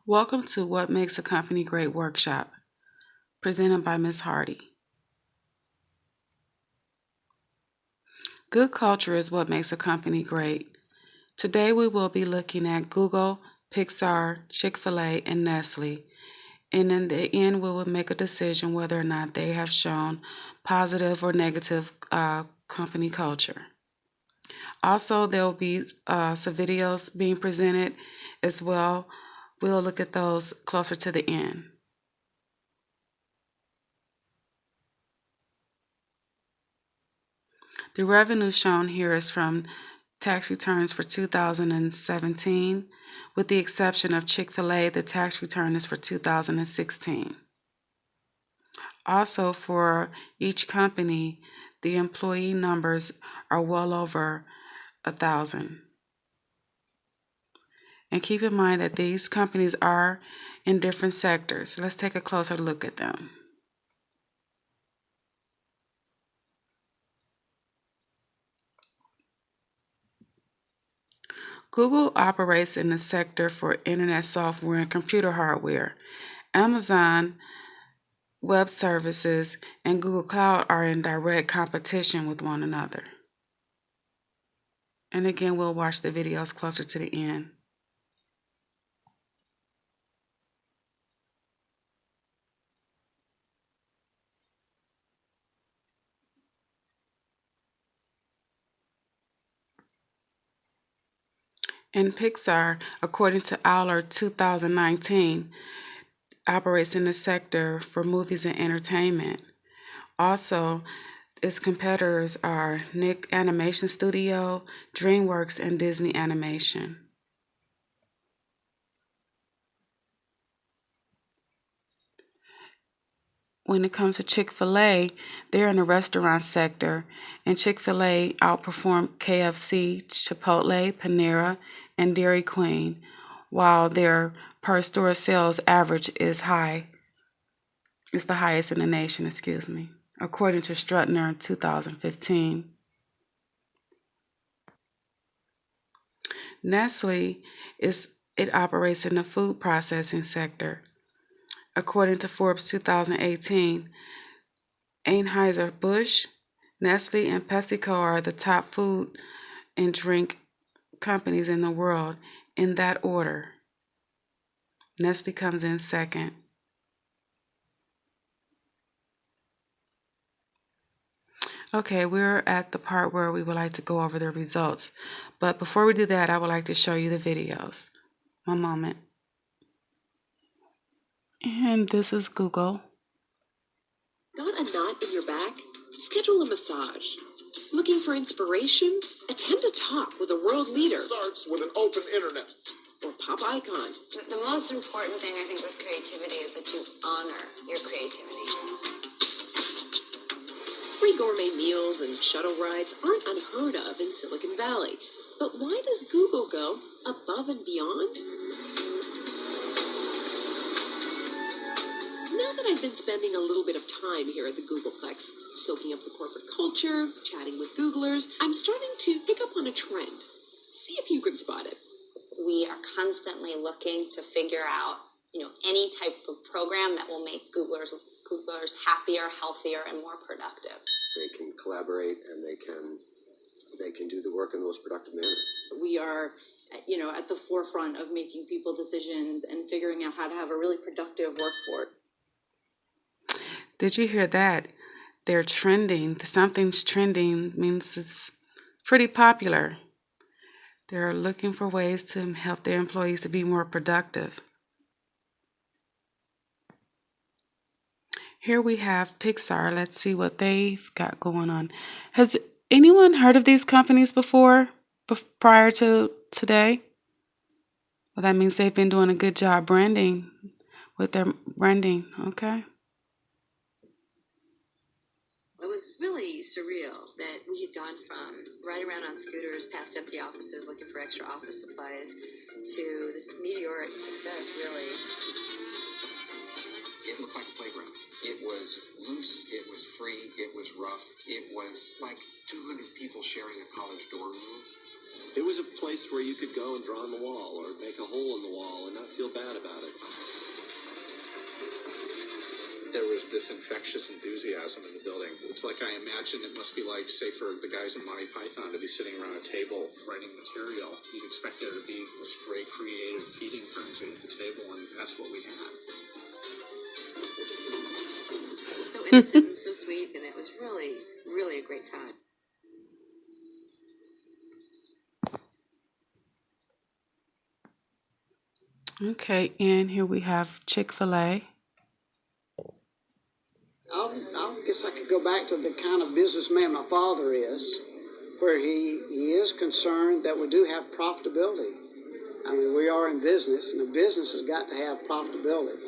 Welcome to What Makes a Company Great workshop, presented by Ms. Hardy. Good culture is what makes a company great. Today we will be looking at Google, Pixar, Chick-fil-A, and Nestle. And in the end, we will make a decision whether or not they have shown positive or negative company culture. Also, there will be some videos being presented as well. We'll look at those closer to the end. The revenue shown here is from tax returns for 2017. With the exception of Chick-fil-A, the tax return is for 2016. Also, for each company, the employee numbers are well over 1,000. And keep in mind that these companies are in different sectors. Let's take a closer look at them. Google operates in the sector for internet software and computer hardware. Amazon Web Services and Google Cloud are in direct competition with one another. And again, we'll watch the videos closer to the end. And Pixar, according to Owler 2019, operates in the sector for movies and entertainment. Also, its competitors are Nick Animation Studio, DreamWorks, and Disney Animation. When it comes to Chick-fil-A, they're in the restaurant sector, and Chick-fil-A outperformed KFC, Chipotle, Panera, and Dairy Queen, while their per-store sales average is high. It's the highest in the nation, according to Strutner in 2015. Nestle it operates in the food processing sector. According to Forbes 2018, Anheuser-Busch, Nestle, and PepsiCo are the top food and drink companies in the world in that order. Nestle comes in second. Okay, we're at the part where we would like to go over the results. But before we do that, I would like to show you the videos. One moment. And this is Google. Got a knot in your back? Schedule a massage. Looking for inspiration? Attend a talk with a world leader. Starts with an open internet. Or pop icon. The most important thing, I think, with creativity is that you honor your creativity. Free gourmet meals and shuttle rides aren't unheard of in Silicon Valley. But why does Google go above and beyond? Now that I've been spending a little bit of time here at the Googleplex, soaking up the corporate culture, chatting with Googlers, I'm starting to pick up on a trend. See if you can spot it. We are constantly looking to figure out, any type of program that will make Googlers happier, healthier, and more productive. They can collaborate and they can do the work in the most productive manner. We are, at the forefront of making people decisions and figuring out how to have a really productive workforce. Did you hear that? They're trending. Something's trending means it's pretty popular. They're looking for ways to help their employees to be more productive. Here we have Pixar. Let's see what they've got going on. Has anyone heard of these companies before, prior to today? Well, that means they've been doing a good job branding with their branding. Okay. It was really surreal that we had gone from riding around on scooters past empty offices looking for extra office supplies to this meteoric success, really. It looked like a playground. It was loose, it was free, it was rough. It was like 200 people sharing a college dorm room. It was a place where you could go and draw on the wall or make a hole in the wall and not feel bad about it. There was this infectious enthusiasm in the building. It's like I imagine it must be like, say, for the guys in Monty Python to be sitting around a table writing material. You'd expect there to be this great creative feeding frenzy at the table, and that's what we had. So innocent and so sweet, and it was really, really a great time. Okay, and here we have Chick-fil-A. I guess I could go back to the kind of businessman my father is, where he is concerned that we do have profitability. I mean, we are in business, and a business has got to have profitability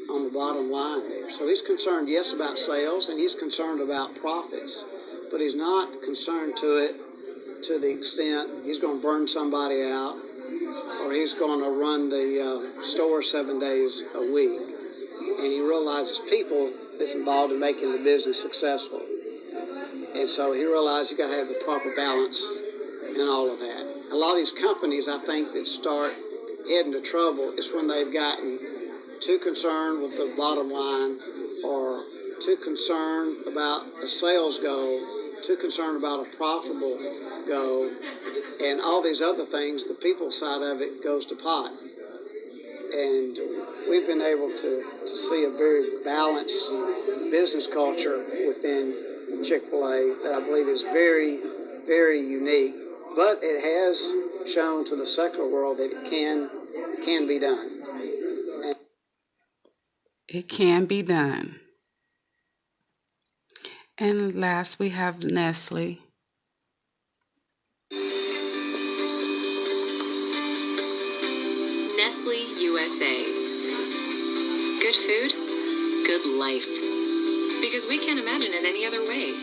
on the bottom line there. So he's concerned, yes, about sales, and he's concerned about profits, but he's not concerned to it to the extent he's going to burn somebody out or he's going to run the store 7 days a week. And he realizes people that's involved in making the business successful. And so he realized you got to have the proper balance and all of that. A lot of these companies, I think, that start heading to trouble is when they've gotten too concerned with the bottom line or too concerned about a sales goal, too concerned about a profitable goal, and all these other things, the people side of it goes to pot. And we've been able to see a very balanced business culture within Chick-fil-A that I believe is very, very unique. But it has shown to the secular world that it can be done. It can be done. And last, we have Nestle. Nestle USA. Good food, good life. Because we can't imagine it any other way.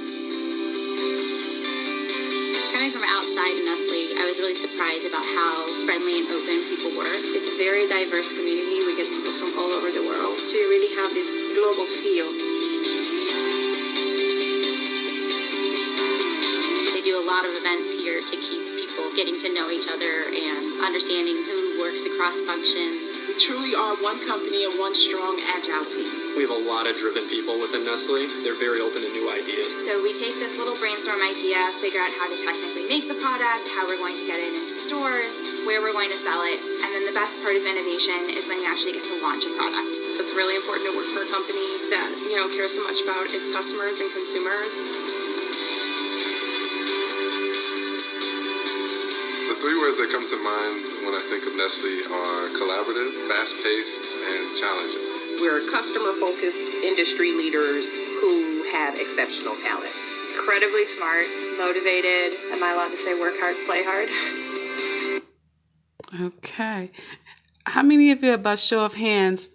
Coming from outside Nestle, I was really surprised about how friendly and open people were. It's a very diverse community. We get people from all over the world to really have this global feel. They do a lot of events here to keep people getting to know each other and understanding who works across functions. We truly are one company and one strong, agile team. We have a lot of driven people within Nestle. They're very open to new ideas. So we take this little brainstorm idea, figure out how to technically make the product, how we're going to get it into stores, where we're going to sell it, and then the best part of innovation is when you actually get to launch a product. It's really important to work for a company that, cares so much about its customers and consumers. The three words that come to mind when I think of Nestle are collaborative, fast-paced, and challenging. We're customer-focused industry leaders who have exceptional talent. Incredibly smart, motivated. Am I allowed to say work hard, play hard? Okay. How many of you, by show of hands,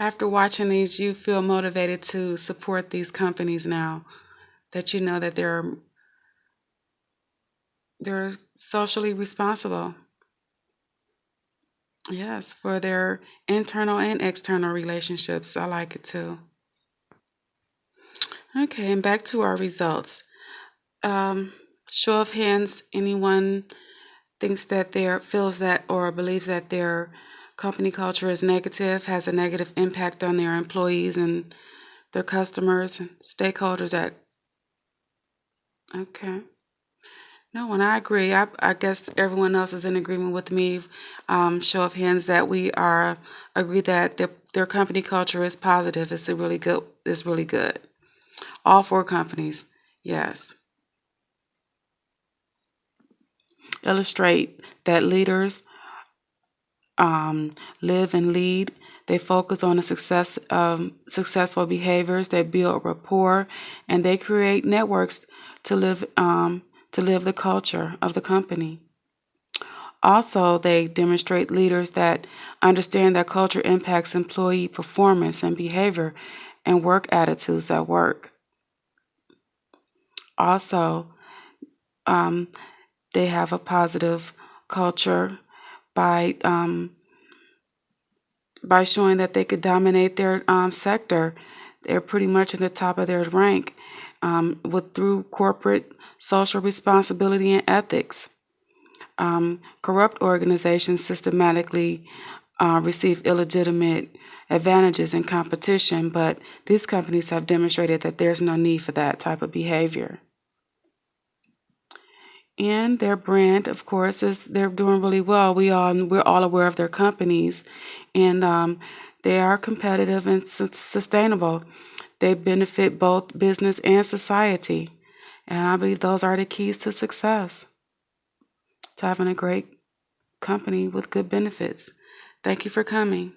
after watching these, you feel motivated to support these companies now? That you know that they're socially responsible. Yes, for their internal and external relationships. I like it too. Okay, and back to our results. Show of hands, anyone thinks that feels that or believes that their company culture is negative, has a negative impact on their employees and their customers and stakeholders okay. No, and I agree. I guess everyone else is in agreement with me. Show of hands that we agree that their company culture is positive. It's really good. All four companies, yes. Illustrate that leaders live and lead. They focus on the successful behaviors. They build rapport, and they create networks to live the culture of the company. Also, they demonstrate leaders that understand that culture impacts employee performance and behavior and work attitudes at work. Also, they have a positive culture by showing that they could dominate their sector. They're pretty much in the top of their rank through corporate social responsibility and ethics. Corrupt organizations systematically receive illegitimate advantages in competition, but these companies have demonstrated that there's no need for that type of behavior. And their brand, of course, they're doing really well. We're all aware of their companies, and they are competitive and sustainable. They benefit both business and society, and I believe those are the keys to success, to having a great company with good benefits. Thank you for coming.